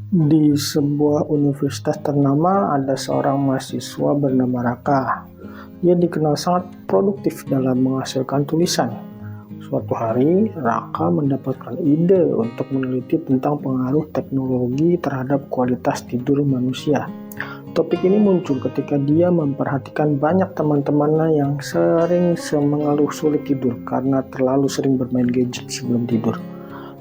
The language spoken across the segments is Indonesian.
Di sebuah universitas ternama ada seorang mahasiswa bernama Raka. Dia dikenal sangat produktif dalam menghasilkan tulisan. Suatu hari, Raka mendapatkan ide untuk meneliti tentang pengaruh teknologi terhadap kualitas tidur manusia. Topik ini muncul ketika dia memperhatikan banyak teman-temannya yang sering mengeluh sulit tidur karena terlalu sering bermain gadget sebelum tidur.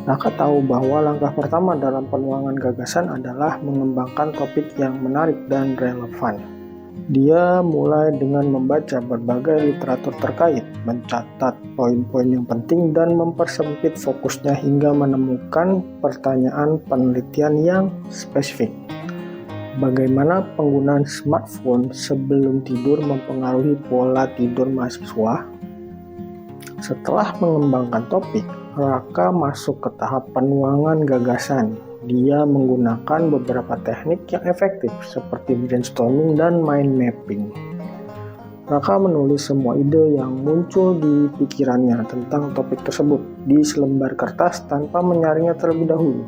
Raka tahu bahwa langkah pertama dalam penuangan gagasan adalah mengembangkan topik yang menarik dan relevan. Dia mulai dengan membaca berbagai literatur terkait, mencatat poin-poin yang penting, dan mempersempit fokusnya hingga menemukan pertanyaan penelitian yang spesifik. Bagaimana penggunaan smartphone sebelum tidur mempengaruhi pola tidur mahasiswa? Setelah mengembangkan topik, Raka masuk ke tahap penuangan gagasan. Dia menggunakan beberapa teknik yang efektif seperti brainstorming dan mind mapping. Raka menulis semua ide yang muncul di pikirannya tentang topik tersebut di selembar kertas tanpa menyaringnya terlebih dahulu.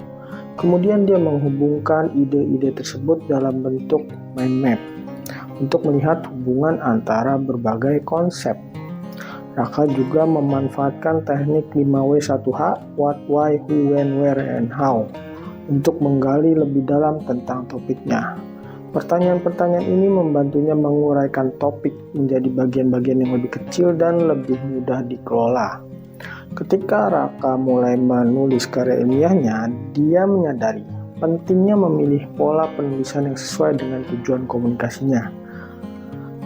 Kemudian dia menghubungkan ide-ide tersebut dalam bentuk mind map untuk melihat hubungan antara berbagai konsep. Raka juga memanfaatkan teknik 5W1H, what, why, who, when, where, and how untuk menggali lebih dalam tentang topiknya. Pertanyaan-pertanyaan ini membantunya menguraikan topik menjadi bagian-bagian yang lebih kecil dan lebih mudah dikelola. Ketika Raka mulai menulis karya ilmiahnya, dia menyadari pentingnya memilih pola penulisan yang sesuai dengan tujuan komunikasinya.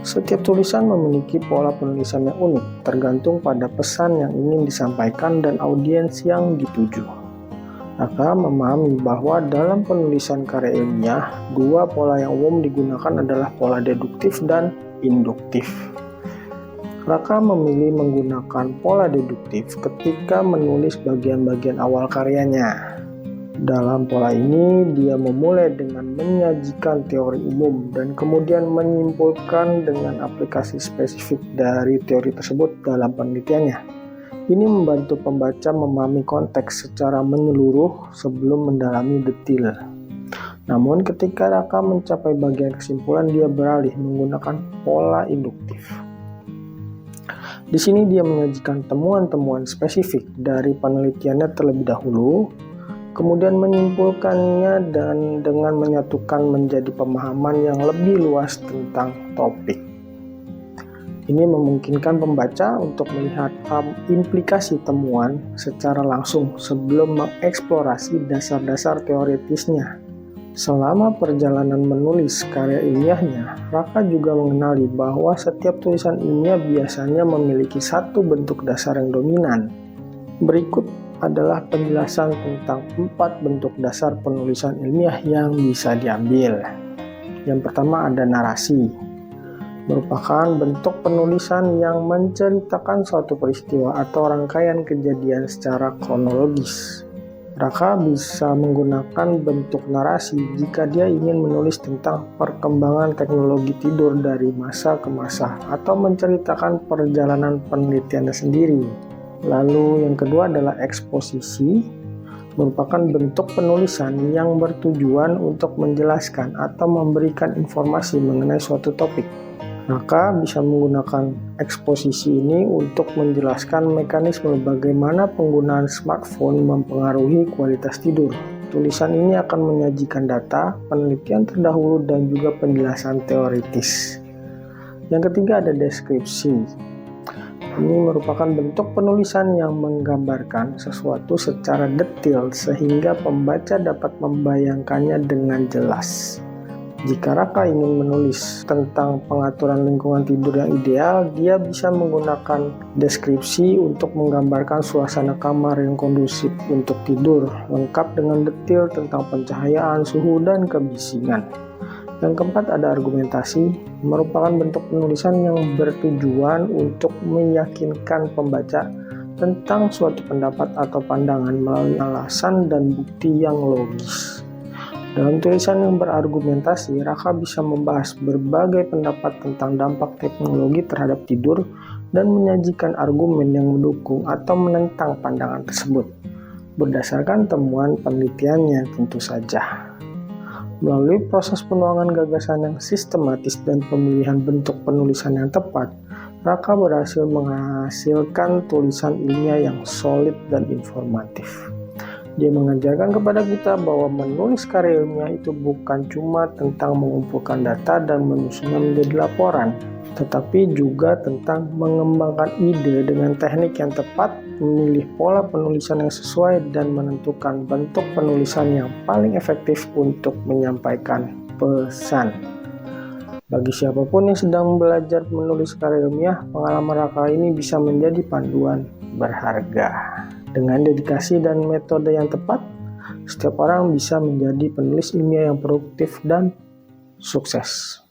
Setiap tulisan memiliki pola penulisan yang unik, tergantung pada pesan yang ingin disampaikan dan audiens yang dituju. Raka memahami bahwa dalam penulisan karya ilmiah, dua pola yang umum digunakan adalah pola deduktif dan induktif. Raka memilih menggunakan pola deduktif ketika menulis bagian-bagian awal karyanya. Dalam pola ini, dia memulai dengan menyajikan teori umum dan kemudian menyimpulkan dengan aplikasi spesifik dari teori tersebut dalam penelitiannya. Ini membantu pembaca memahami konteks secara menyeluruh sebelum mendalami detail. Namun, ketika Raka mencapai bagian kesimpulan, dia beralih menggunakan pola induktif. Di sini dia menyajikan temuan-temuan spesifik dari penelitiannya terlebih dahulu, kemudian menyimpulkannya dan dengan menyatukan menjadi pemahaman yang lebih luas tentang topik. Ini memungkinkan pembaca untuk melihat implikasi temuan secara langsung sebelum mengeksplorasi dasar-dasar teoritisnya. Selama perjalanan menulis karya ilmiahnya, Raka juga mengenali bahwa setiap tulisan ilmiah biasanya memiliki satu bentuk dasar yang dominan. Berikut adalah penjelasan tentang 4 bentuk dasar penulisan ilmiah yang bisa diambil. Yang pertama ada narasi, merupakan bentuk penulisan yang menceritakan suatu peristiwa atau rangkaian kejadian secara kronologis. Raka bisa menggunakan bentuk narasi jika dia ingin menulis tentang perkembangan teknologi tidur dari masa ke masa atau menceritakan perjalanan penelitiannya sendiri. Lalu yang kedua adalah eksposisi, merupakan bentuk penulisan yang bertujuan untuk menjelaskan atau memberikan informasi mengenai suatu topik. Maka bisa menggunakan eksposisi ini untuk menjelaskan mekanisme bagaimana penggunaan smartphone mempengaruhi kualitas tidur. Tulisan ini akan menyajikan data, penelitian terdahulu, dan juga penjelasan teoritis. Yang ketiga ada deskripsi. Ini merupakan bentuk penulisan yang menggambarkan sesuatu secara detail sehingga pembaca dapat membayangkannya dengan jelas. Jika Raka ingin menulis tentang pengaturan lingkungan tidur yang ideal, dia bisa menggunakan deskripsi untuk menggambarkan suasana kamar yang kondusif untuk tidur, lengkap dengan detail tentang pencahayaan, suhu, dan kebisingan. Yang keempat ada argumentasi, merupakan bentuk penulisan yang bertujuan untuk meyakinkan pembaca tentang suatu pendapat atau pandangan melalui alasan dan bukti yang logis. Dalam tulisan yang berargumentasi, Raka bisa membahas berbagai pendapat tentang dampak teknologi terhadap tidur dan menyajikan argumen yang mendukung atau menentang pandangan tersebut, berdasarkan temuan penelitiannya tentu saja. Melalui proses penuangan gagasan yang sistematis dan pemilihan bentuk penulisan yang tepat, Raka berhasil menghasilkan tulisan ilmiah yang solid dan informatif. Dia mengajarkan kepada kita bahwa menulis karya ilmiah itu bukan cuma tentang mengumpulkan data dan menyusunnya menjadi laporan, tetapi juga tentang mengembangkan ide dengan teknik yang tepat, memilih pola penulisan yang sesuai, dan menentukan bentuk penulisan yang paling efektif untuk menyampaikan pesan. Bagi siapapun yang sedang belajar menulis karya ilmiah, pengalaman Raka ini bisa menjadi panduan berharga. Dengan dedikasi dan metode yang tepat, setiap orang bisa menjadi penulis ilmiah yang produktif dan sukses.